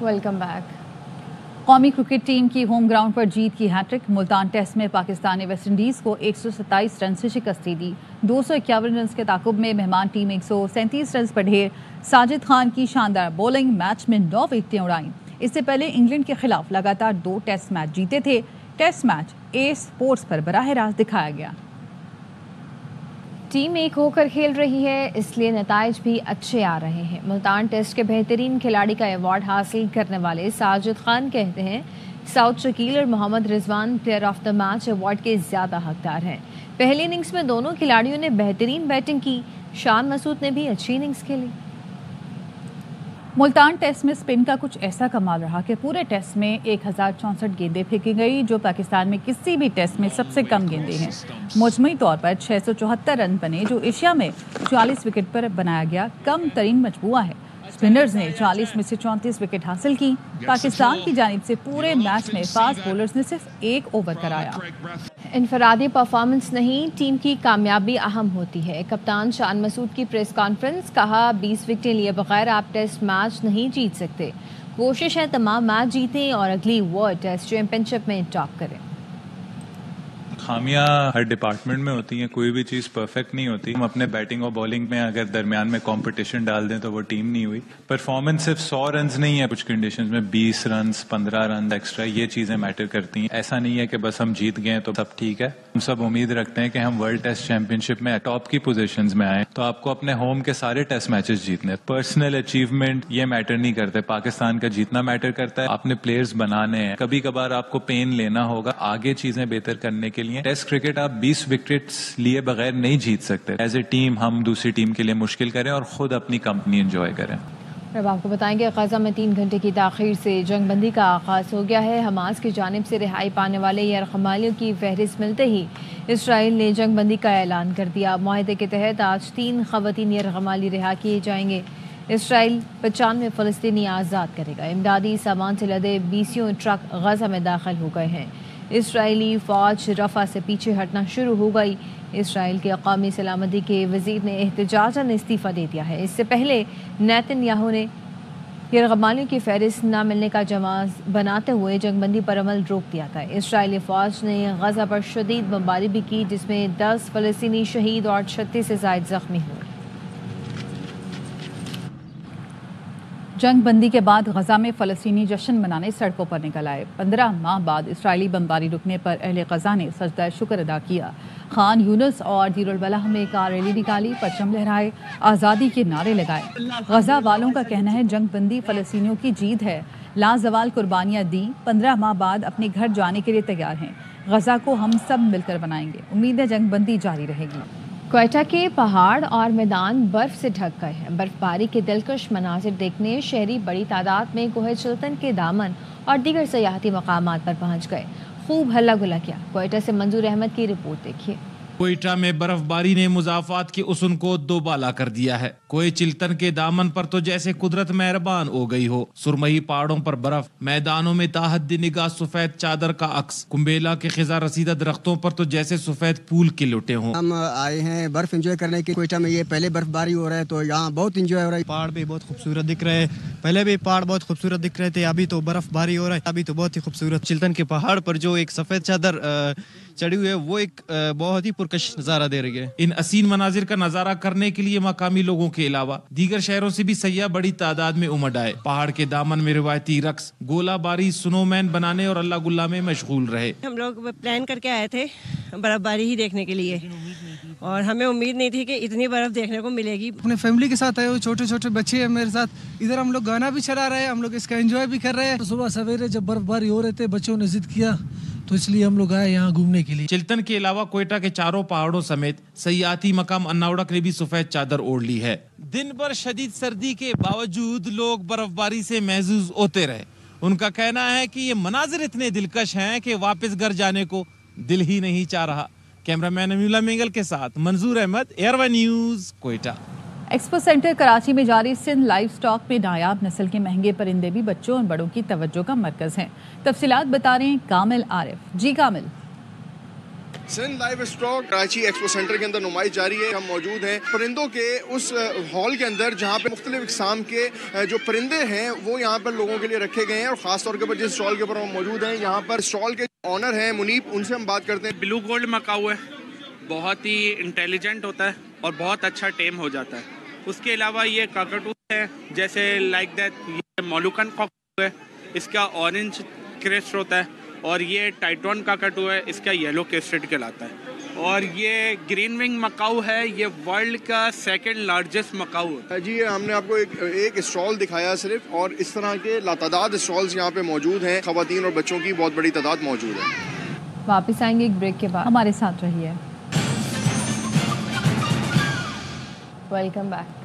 Welcome back. قومی cricket team کی home ground پر جیت کی ہیٹرک۔ ملتان ٹیسٹ میں پاکستان نے ویسٹ انڈیز کو 127 رن سے شکست دی۔ 251 رنز کے تعاقب میں مہمان ٹیم 137 رنز پر ڈھیر۔ ساجد خان کی شاندار بولنگ میچ میں 9 وکٹیں اڑائیں۔ اس سے پہلے انگلینڈ کے خلاف لگاتار 2 ٹیسٹ میچ جیتے تھے۔ ٹیسٹ میچ اے اسپورٹس پر براہ راست دکھایا گیا۔ ٹیم ایک ہو کر کھیل رہی ہے، اس لیے نتائج بھی اچھے آ رہے ہیں۔ ملتان ٹیسٹ کے بہترین کھلاڑی کا ایوارڈ حاصل کرنے والے ساجد خان کہتے ہیں سعود شکیل اور Muhammad Rizwan player of the match award کے زیادہ حقدار ہیں۔ پہلی اننگز میں دونوں کھلاڑیوں نے بہترین بیٹنگ کی۔ شان مسعود نے بھی اچھی اننگز کھیلی۔ ملتان ٹیسٹ میں اسپن کا کچھ ایسا کمال رہا کہ پورے ٹیسٹ میں 1064 گیندیں پھینکی گئی، جو پاکستان میں کسی بھی ٹیسٹ میں سب سے کم گیندیں ہیں۔ مجموعی طور پر 674 رن بنے، جو ایشیا میں 44 وکٹ پر بنایا گیا کم ترین مجموعہ ہے۔ اسپنرز نے 40 میں سے 34 وکٹ حاصل کی۔ پاکستان کی جانب سے پورے میچ میں فاسٹ بولرز نے صرف 1 اوور کرایا۔ انفرادی پرفارمنس نہیں، ٹیم کی کامیابی اہم ہوتی ہے۔ کپتان شان مسعود کی پریس کانفرنس، کہا 20 وکٹیں لیے بغیر آپ ٹیسٹ میچ نہیں جیت سکتے۔ کوشش ہے تمام میچ جیتیں اور اگلی ورلڈ ٹیسٹ چیمپئن شپ میں ٹاپ کریں۔ خامیاں ہر ڈپارٹمنٹ میں ہوتی ہیں، کوئی بھی چیز پرفیکٹ نہیں ہوتی۔ ہم اپنے بیٹنگ اور بالنگ میں اگر درمیان میں کمپٹیشن ڈال دیں تو وہ ٹیم نہیں ہوئی۔ پرفارمنس صرف 100 رنز نہیں ہے، کچھ کنڈیشنز میں 20 رنز 15 رنز ایکسٹرا، یہ چیزیں میٹر کرتی ہیں۔ ایسا نہیں ہے کہ بس ہم جیت گئے تو سب ٹھیک ہے۔ ہم سب امید رکھتے ہیں کہ ہم ورلڈ ٹیسٹ چیمپئن شپ میں ٹاپ کی پوزیشنز میں آئیں، تو آپ کو اپنے ہوم کے سارے ٹیسٹ میچز جیتنے۔ پرسنل اچیومنٹ یہ میٹر نہیں کرتے، پاکستان کا جیتنا میٹر کرتا ہے۔ آپ نے پلیئرز بنانے ہیں، کبھی کبھار آپ کو پین لینا ہوگا آگے چیزیں بہتر کرنے کے لیے۔ ٹیسٹ کرکٹ آپ 20 وکٹس لیے بغیر نہیں جیت سکتے۔ ایز اے ٹیم ہم دوسری ٹیم کے لیے مشکل کریں اور خود اپنی کمپنی انجوائے کریں۔ اب آپ کو بتائیں گے غزہ میں 3 گھنٹے کی تاخیر سے جنگ بندی کا آغاز ہو گیا ہے۔ حماس کی جانب سے رہائی پانے والے یرغمالیوں کی فہرست ملتے ہی اسرائیل نے جنگ بندی کا اعلان کر دیا۔ معاہدے کے تحت آج 3 خواتین یرغمالی رہا کیے جائیں گے۔ اسرائیل 95 فلسطینی آزاد کرے گا۔ امدادی سامان سے لدے 20 ٹرک غزہ میں داخل ہو گئے ہیں۔ اسرائیلی فوج رفح سے پیچھے ہٹنا شروع ہو گئی۔ اسرائیل کے قومی سلامتی کے وزیر نے احتجاجاً استعفیٰ دے دیا ہے۔ اس سے پہلے نیتن یاہو نے یرغمالیوں کی فہرست نہ ملنے کا جواز بناتے ہوئے جنگ بندی پر عمل روک دیا تھا۔ اسرائیلی فوج نے غزہ پر شدید بمباری بھی کی، جس میں 10 فلسطینی شہید اور 36 سے زائد زخمی ہوئے۔ جنگ بندی کے بعد غزہ میں فلسطینی جشن منانے سڑکوں پر نکل آئے۔ 15 ماہ بعد اسرائیلی بمباری رکنے پر اہل غزہ نے سجدہ شکر ادا کیا۔ خان یونس اور دیر البلح میں کار ریلی نکالی، پرچم لہرائے، آزادی کے نعرے لگائے۔ غزہ والوں کا کہنا ہے جنگ بندی فلسطینیوں کی جیت ہے، لازوال قربانیاں دی، 15 ماہ بعد اپنے گھر جانے کے لیے تیار ہیں۔ غزہ کو ہم سب مل کر بنائیں گے، امید ہے جنگ بندی جاری رہے گی۔ کوئٹہ کے پہاڑ اور میدان برف سے ڈھک گئے ہیں۔ برف باری کے دلکش مناظر دیکھنے شہری بڑی تعداد میں کوہ چلتن کے دامن اور دیگر سیاحتی مقامات پر پہنچ گئے، خوب ہلا گلا کیا۔ کوئٹہ سے منظور احمد کی رپورٹ دیکھیے۔ کوئٹہ میں برف باری نے مضافات کے حسن کو دوبالا کر دیا ہے۔ کوہ چلتن کے دامن پر تو جیسے قدرت مہربان ہو گئی ہو۔ سرمئی پہاڑوں پر برف، میدانوں میں تاحد نگاہ سفید چادر کا عکس، کمبیلا کے خزاں رسیدہ درختوں پر تو جیسے سفید پھول کے لٹے ہوں۔ ہم آئے ہیں برف انجوائے کرنے کے کوئٹہ میں، یہ پہلے برف باری ہو رہا ہے تو یہاں بہت انجوائے ہو رہا ہے۔ پہاڑ بھی بہت خوبصورت دکھ رہے ہیں، پہلے بھی پہاڑ بہت خوبصورت دکھ رہے تھے، ابھی تو برف باری ہو رہا ہے، ابھی تو بہت ہی خوبصورت۔ چلتن کے پہاڑ پر جو ایک سفید چادر چڑھی ہوئی ہے وہ ایک بہت ہی پرکش نظارہ دے رہی ہے۔ ان حسین مناظر کا نظارہ کرنے کے لیے مقامی لوگوں کے علاوہ دیگر شہروں سے بھی سیاح بڑی تعداد میں امڈ آئے۔ پہاڑ کے دامن میں روایتی رقص، گولہ باری، سنو مین بنانے اور اللہ گلا میں مشغول رہے۔ ہم لوگ پلان کر کے آئے تھے برف باری ہی دیکھنے کے لیے، اور ہمیں امید نہیں تھی کہ اتنی برف دیکھنے کو ملے گی۔ اپنے فیملی کے ساتھ آئے ہوئے، چھوٹے چھوٹے بچے ہیں میرے ساتھ، ادھر ہم لوگ گانا بھی چلا رہے ہیں، ہم لوگ اس کا انجوائے بھی کر رہے ہیں۔ صبح سویرے جب برف باری ہو رہے تھے بچوں نے ضد کیا تو اس لیے ہم لوگ آئے یہاں گھومنے کے لیے۔ چلتن کے علاوہ کوئٹہ کے چاروں پہاڑوں سمیت سیاحتی مقام اناوڑک نے بھی سفید چادر اوڑھ لی ہے۔ دن بھر شدید سردی کے باوجود لوگ برف باری سے محظوظ ہوتے رہے۔ ان کا کہنا ہے کہ یہ مناظر اتنے دلکش ہیں کہ واپس گھر جانے کو دل ہی نہیں چاہ رہا۔ کیمرہ مین امیلا مینگل کے ساتھ منظور احمد، ایئر1 news, Quetta. Expo centre Karachi میں جاری سندھ لائف سٹاک میں نایاب نسل کے مہنگے پرندے بھی بچوں اور بڑوں کی توجہ کا مرکز ہیں۔ تفصیلات بتا رہے ہیں کامل عارف۔ جی Kamil. Sindh livestock Karachi expo centre کے اندر نمائش جاری ہے. ہم موجود ہیں پرندوں کے اس ہال کے اندر جہاں پہ مختلف اقسام کے جو پرندے ہیں وہ یہاں پر لوگوں کے لیے رکھے گئے ہیں, اور خاص طور کے جس اسٹال کے اوپر ہم موجود ہیں یہاں پر اسٹال کے آنر ہیں منیب, ان سے ہم بات کرتے ہیں. بلو گولڈ مکاؤ ہے, بہت ہی انٹیلیجنٹ ہوتا ہے اور بہت اچھا ٹیم ہو جاتا ہے. اس کے علاوہ یہ کاکاٹو ہے, جیسے لائک دیٹ یہ مولوکن کاکاٹو ہے, اس کا اورنج کریسٹ ہوتا ہے, اور یہ ٹائٹون کاکاٹو ہے, اس کا یلو کریسٹڈ کہلاتا ہے. اور یہ گرین ونگ مکاؤ ہے, یہ ورلڈ کا سیکنڈ لارجسٹ مکاؤ ہوتا ہے. جی ہم نے آپ کو ایک اسٹال دکھایا صرف, اور اس طرح کے لاتعداد اسٹالز یہاں پہ موجود ہیں. خواتین اور بچوں کی بہت بڑی تعداد موجود ہے. واپس آئیں گے ایک بریک کے بعد, ہمارے ساتھ رہیے. Welcome back.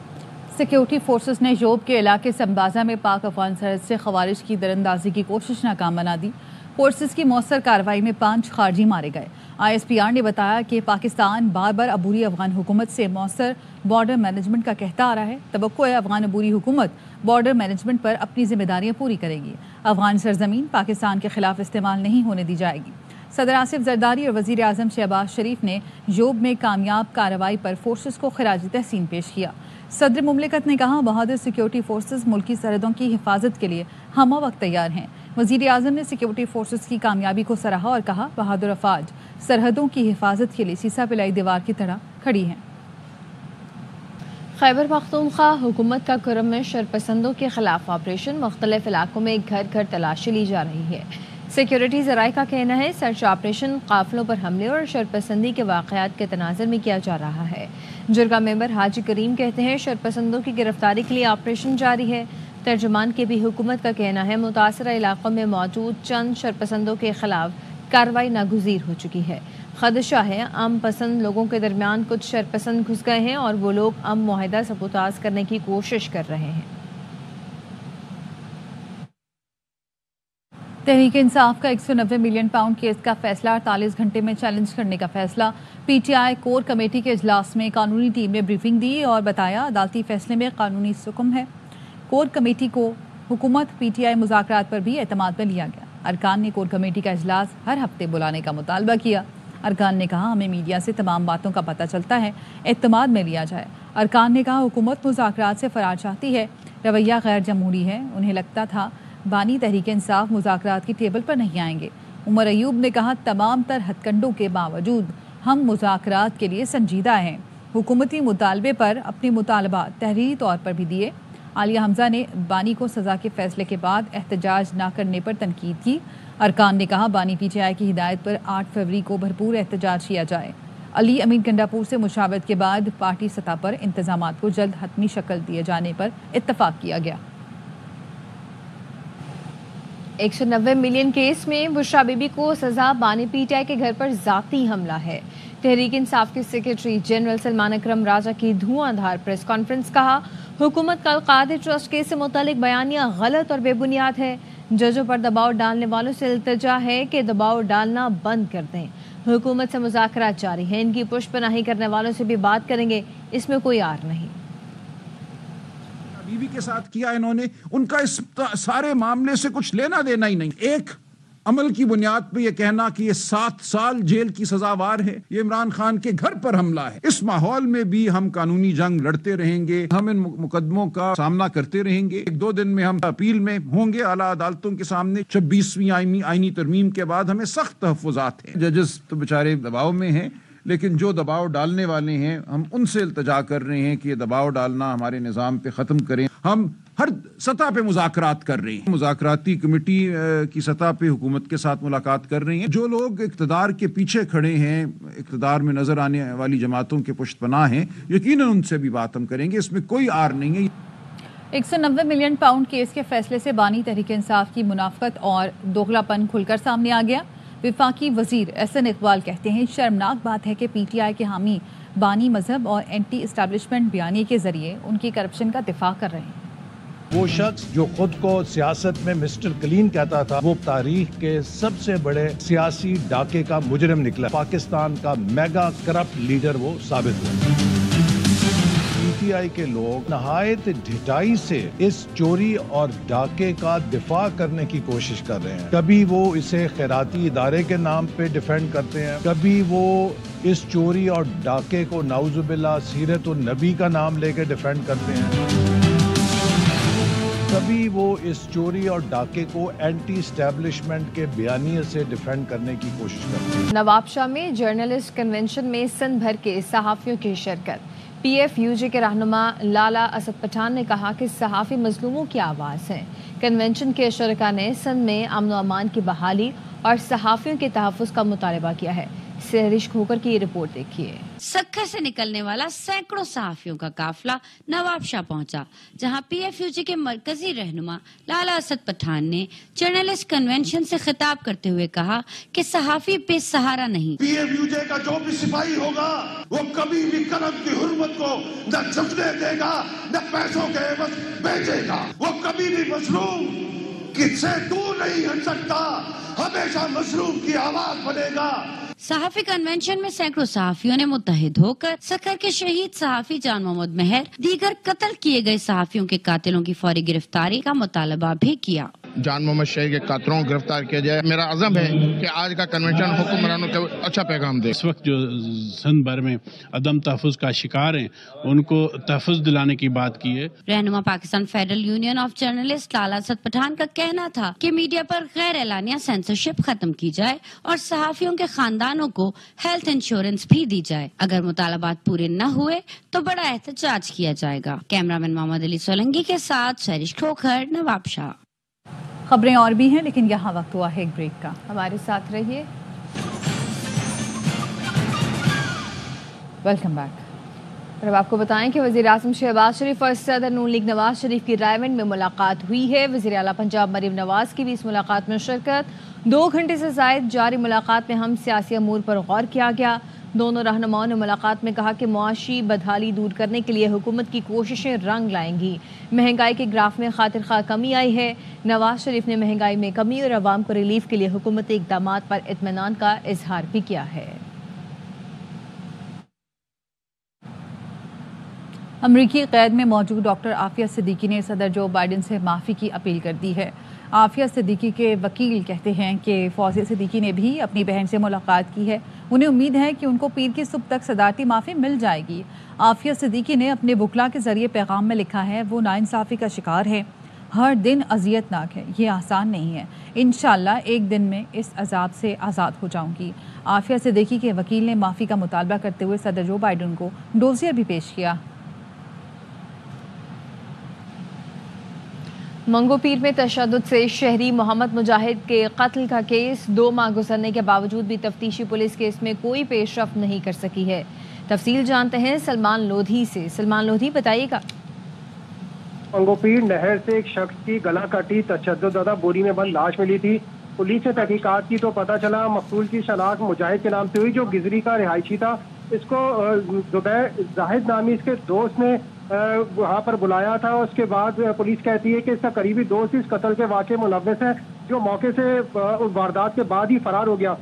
سیکیورٹی فورسز نے یوب کے علاقے سمبازا میں پاک افغان سرحد سے خوارج کی دراندازی کی کوشش ناکام بنا دی. فورسز کی مؤثر کارروائی میں 5 خارجی مارے گئے. ISPR نے بتایا کہ پاکستان بار بار عبوری افغان حکومت سے مؤثر بارڈر مینجمنٹ کا کہتا آ رہا ہے. توقع ہے افغان عبوری حکومت بارڈر مینجمنٹ پر اپنی ذمہ داریاں پوری کرے گی. افغان سرزمین پاکستان کے خلاف استعمال نہیں ہونے دی جائے گی. صدر آصف زرداری اور وزیر اعظم شہباز شریف نے یوب میں کامیاب کارروائی پر فورسز کو خراج تحسین پیش کیا. صدر مملکت نے کہا بہادر سیکیورٹی فورسز ملکی سرحدوں کی حفاظت کے لیے ہمہ وقت تیار ہیں. وزیر اعظم نے سیکیورٹی فورسز کی کامیابی کو سراہا اور کہا بہادر افواج سرحدوں کی حفاظت کے لیے سیسا پلائی دیوار کی طرح کھڑی ہیں. خیبر پختونخوا حکومت کا کرم میں شرپسندوں کے خلاف آپریشن, مختلف علاقوں میں گھر گھر تلاشی لی جا رہی ہے. سیکیورٹی ذرائع کا کہنا ہے سرچ آپریشن قافلوں پر حملے اور شرپسندی کے واقعات کے تناظر میں کیا جا رہا ہے. جرگہ ممبر حاجی کریم کہتے ہیں شرپسندوں کی گرفتاری کے لیے آپریشن جاری ہے. ترجمان کے بھی حکومت کا کہنا ہے متاثرہ علاقوں میں موجود چند شرپسندوں کے خلاف کارروائی ناگزیر ہو چکی ہے. خدشہ ہے امن پسند لوگوں کے درمیان کچھ شرپسند گھس گئے ہیں اور وہ لوگ امن معاہدہ سبوتاژ کرنے کی کوشش کر رہے ہیں. تحریک انصاف کا 190 ملین پاؤنڈ کیس کا فیصلہ 48 گھنٹے میں چیلنج کرنے کا فیصلہ. PTI کور کمیٹی کے اجلاس میں قانونی ٹیم نے بریفنگ دی اور بتایا عدالتی فیصلے میں قانونی سکم ہے. کور کمیٹی کو حکومت PTI مذاکرات پر بھی اعتماد میں لیا گیا. ارکان نے کور کمیٹی کا اجلاس ہر ہفتے بلانے کا مطالبہ کیا. ارکان نے کہا ہمیں میڈیا سے تمام باتوں کا پتہ چلتا ہے, اعتماد میں لیا جائے. ارکان نے کہا حکومت مذاکرات سے فرار چاہتی ہے, رویہ غیر جمہوری ہے. انہیں لگتا تھا بانی تحریک انصاف مذاکرات کی ٹیبل پر نہیں آئیں گے. عمر ایوب نے کہا تمام تر ہتھ کنڈوں کے باوجود ہم مذاکرات کے لیے سنجیدہ ہیں. حکومتی مطالبے پر اپنے مطالبات تحریری طور پر بھی دیے. عالیہ حمزہ نے بانی کو سزا کے فیصلے کے بعد احتجاج نہ کرنے پر تنقید کی. ارکان نے کہا بانی PTI کی ہدایت پر 8 فروری کو بھرپور احتجاج کیا جائے. علی امین گنڈاپور سے مشاورت کے بعد پارٹی سطح پر انتظامات کو جلد حتمی شکل دیے جانے پر اتفاق کیا گیا. 190 ملین کیس میں بشرا بی بی کو سزا, بانی PTI کے گھر پر ذاتی حملہ ہے. تحریک انصاف کے سیکرٹری جنرل سلمان اکرم راجہ کی دھواں دھار پریس کانفرنس. کہا حکومت کا القاعدہ ٹرسٹ کیس سے متعلق بیانیہ غلط اور بے بنیاد ہے. ججوں پر دباؤ ڈالنے والوں سے التجا ہے کہ دباؤ ڈالنا بند کر دیں. حکومت سے مذاکرات جاری ہیں, ان کی پشت پناہی کرنے والوں سے بھی بات کریں گے, اس میں کوئی آر نہیں. بیوی کے ساتھ کیا انہوں نے, ان کا اس سارے معاملے سے کچھ لینا دینا ہی نہیں. ایک عمل کی بنیاد پہ یہ کہنا کہ یہ 7 سال جیل کی سزاوار ہے, یہ عمران خان کے گھر پر حملہ ہے. اس ماحول میں بھی ہم قانونی جنگ لڑتے رہیں گے, ہم ان مقدموں کا سامنا کرتے رہیں گے. 1-2 دن میں ہم اپیل میں ہوں گے اعلیٰ عدالتوں کے سامنے. 26ویں آئینی ترمیم کے بعد ہمیں سخت تحفظات ہیں. ججز تو بیچارے دباؤ میں ہیں, لیکن جو دباؤ ڈالنے والے ہیں ہم ان سے التجا کر رہے ہیں کہ یہ دباؤ ڈالنا ہمارے نظام پہ ختم کریں. ہم ہر سطح پہ مذاکرات کر رہے ہیں. مذاکراتی کمیٹی کی سطح پہ حکومت کے ساتھ ملاقات کر رہے ہیں. جو لوگ اقتدار کے پیچھے کھڑے ہیں, اقتدار میں نظر آنے والی جماعتوں کے پشت پناہ ہیں, یقیناً ان سے بھی بات ہم کریں گے, اس میں کوئی آر نہیں ہے. 190 ملین پاؤنڈ کیس کے فیصلے سے بانی تحریک انصاف کی منافقت اور دوغلا پن کھل کر سامنے آ گیا. وفاقی وزیر احسن اقبال کہتے ہیں شرمناک بات ہے کہ PTI کے حامی بانی مذہب اور اینٹی اسٹیبلشمنٹ بیانیے کے ذریعے ان کی کرپشن کا دفاع کر رہے ہیں. وہ شخص جو خود کو سیاست میں مسٹر کلین کہتا تھا, وہ تاریخ کے سب سے بڑے سیاسی ڈاکے کا مجرم نکلا. پاکستان کا میگا کرپٹ لیڈر وہ ثابت ہوا. PTI کے لوگ نہایت ڈھٹائی سے اس چوری اور ڈاکے کا دفاع کرنے کی کوشش کر رہے ہیں. کبھی وہ اسے خیراتی ادارے کے نام پہ ڈیفینڈ کرتے ہیں, کبھی وہ اس چوری اور ڈاکے کو نعوذ باللہ سیرت النبی کا نام لے کے ڈیفینڈ کرتے ہیں, کبھی وہ اس چوری اور ڈاکے کو اینٹی اسٹیبلشمنٹ کے بیانیے سے ڈیفینڈ کرنے کی کوشش کرتے ہیں. نوابشاہ میں جرنلسٹ کنونشن میں سندھ بھر کے صحافیوں کی شرکت. PFUJ کے رہنما لالا اسد پٹھان نے کہا کہ صحافی مظلوموں کی آواز ہیں. کنونشن کے شرکاء نے سندھ میں امن و امان کی بحالی اور صحافیوں کے تحفظ کا مطالبہ کیا ہے. سہرش کھوکر کی یہ رپورٹ دیکھیے. سکھر سے نکلنے والا سینکڑوں صحافیوں کا قافلہ نوابشاہ پہنچا, جہاں PFUJ کے مرکزی رہنما لالا اسد پٹھان نے جرنلسٹ کنونشن سے خطاب کرتے ہوئے کہا کہ صحافی بے سہارا نہیں. PFUJ کا جو بھی سپاہی ہوگا وہ کبھی بھی قلم کی حرمت کو نہ جھکنے دے گا, نہ پیسوں کے عوض بیچے گا. وہ کبھی بھی مظلوم کس سے دور نہیں ہٹ سکتا, ہمیشہ مظلوم کی آواز بنے گا. صحافی کنونشن میں سینکڑوں صحافیوں نے متحد ہو کر سکھر کے شہید صحافی جان محمد مہر, دیگر قتل کیے گئے صحافیوں کے قاتلوں کی فوری گرفتاری کا مطالبہ بھی کیا. جان محمد شہید کے قاتلوں کو گرفتار کیا جائے. میرا عزم ہے کہ آج کا کنونشن حکمرانوں کو اچھا پیغام دے. اس وقت جو سندھ بھر میں عدم تحفظ کا شکار ہیں ان کو تحفظ دلانے کی بات کی ہے. رہنما Pakistan federal union of journalist Lala Asad Pathan کا کہنا تھا کہ میڈیا پر غیر اعلانیہ سینسرشپ ختم کی جائے اور صحافیوں کے خاندانوں کو ہیلتھ انشورنس بھی دی جائے. اگر مطالبات پورے نہ ہوئے تو بڑا احتجاج کیا جائے گا. کیمرامین محمد علی سولنگی کے ساتھ سہرش کھوکھر, نوابشاہ. خبریں اور بھی ہیں لیکن یہاں وقت ہوا ہے ایک بریک کا. ہمارے ساتھ رہیے. Welcome back. اور اب آپ کو بتائیں کہ وزیر اعظم شہباز شریف اور صدر نون لیگ نواز شریف کی رائے منڈ میں ملاقات ہوئی ہے. وزیر اعلیٰ پنجاب مریم نواز کی بھی اس ملاقات میں شرکت. 2 گھنٹے سے زائد جاری ملاقات میں ہم سیاسی امور پر غور کیا گیا. دونوں رہنماؤں نے ملاقات میں کہا کہ معاشی بدحالی دور کرنے کے لیے حکومت کی کوششیں رنگ لائیں گی. مہنگائی کے گراف میں خاطر خواہ کمی آئی ہے. نواز شریف نے مہنگائی میں کمی اور عوام کو ریلیف کے لیے حکومتی اقدامات پر اطمینان کا اظہار بھی کیا ہے. امریکی قید میں موجود ڈاکٹر عافیہ صدیقی نے صدر جو بائیڈن سے معافی کی اپیل کر دی ہے. عافیہ صدیقی کے وکیل کہتے ہیں کہ فوزیہ صدیقی نے بھی اپنی بہن سے ملاقات کی ہے. انہیں امید ہے کہ ان کو پیر کی صبح تک صدارتی معافی مل جائے گی. عافیہ صدیقی نے اپنے وکلا کے ذریعے پیغام میں لکھا ہے وہ ناانصافی کا شکار ہے. ہر دن اذیت ناک ہے, یہ آسان نہیں ہے. انشاءاللہ ایک دن میں اس عذاب سے آزاد ہو جاؤں گی. عافیہ صدیقی کے وکیل نے معافی کا مطالبہ کرتے ہوئے صدر جو بائیڈن کو ڈوزیئر بھی پیش کیا. منگو پیر میں تشدد سے شہری محمد مجاہد کے قتل کا کیس 2 ماہ گزرنے کے باوجود بھی تفتیشی پولیس کیس میں کوئی پیش رفت نہیں کر سکی ہے. تفصیل جانتے ہیں سلمان لودھی سے. سلمان لودھی, بتائیے گا. منگو پیر نہر سے ایک شخص کی گلا کٹی تشدد زدہ بوری میں بند لاش ملی تھی. پولیس نے تحقیقات کی تو پتہ چلا مقتول کی شناخت مجاہد کے نام سے ہوئی جو گزری کا رہائشی تھا. اس کو زبیر زاہد نامی اس کے دوست نے وہاں پر بلایا تھا. اس کے بعد پولیس کہتی ہے کہ اس کا قریبی دوست اس قتل کے واقعے ملوث ہے جو موقع سے اس واردات کے بعد ہی فرار ہو گیا.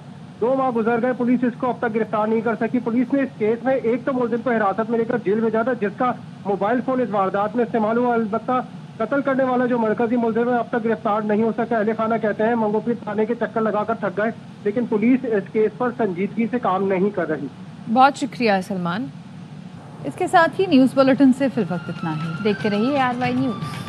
2 ماہ گزر گئے, پولیس اس کو اب تک گرفتار نہیں کر سکی. پولیس نے اس کیس میں ایک تو ملزم کو حراست میں لے کر جیل بھیجا تھا جس کا موبائل فون اس واردات میں استعمال ہوا. البتہ قتل کرنے والا جو مرکزی ملزم ہے اب تک گرفتار نہیں ہو سکا. اہل خانہ کہتے ہیں منگو پیر تھانے کے چکر لگا کر تھک گئے لیکن پولیس اس کیس پر سنجیدگی سے کام نہیں کر رہی. بہت شکریہ سلمان. اس کے ساتھ ہی نیوز بلیٹن سے فی الوقت اتنا ہی. دیکھتے رہیے RY نیوز.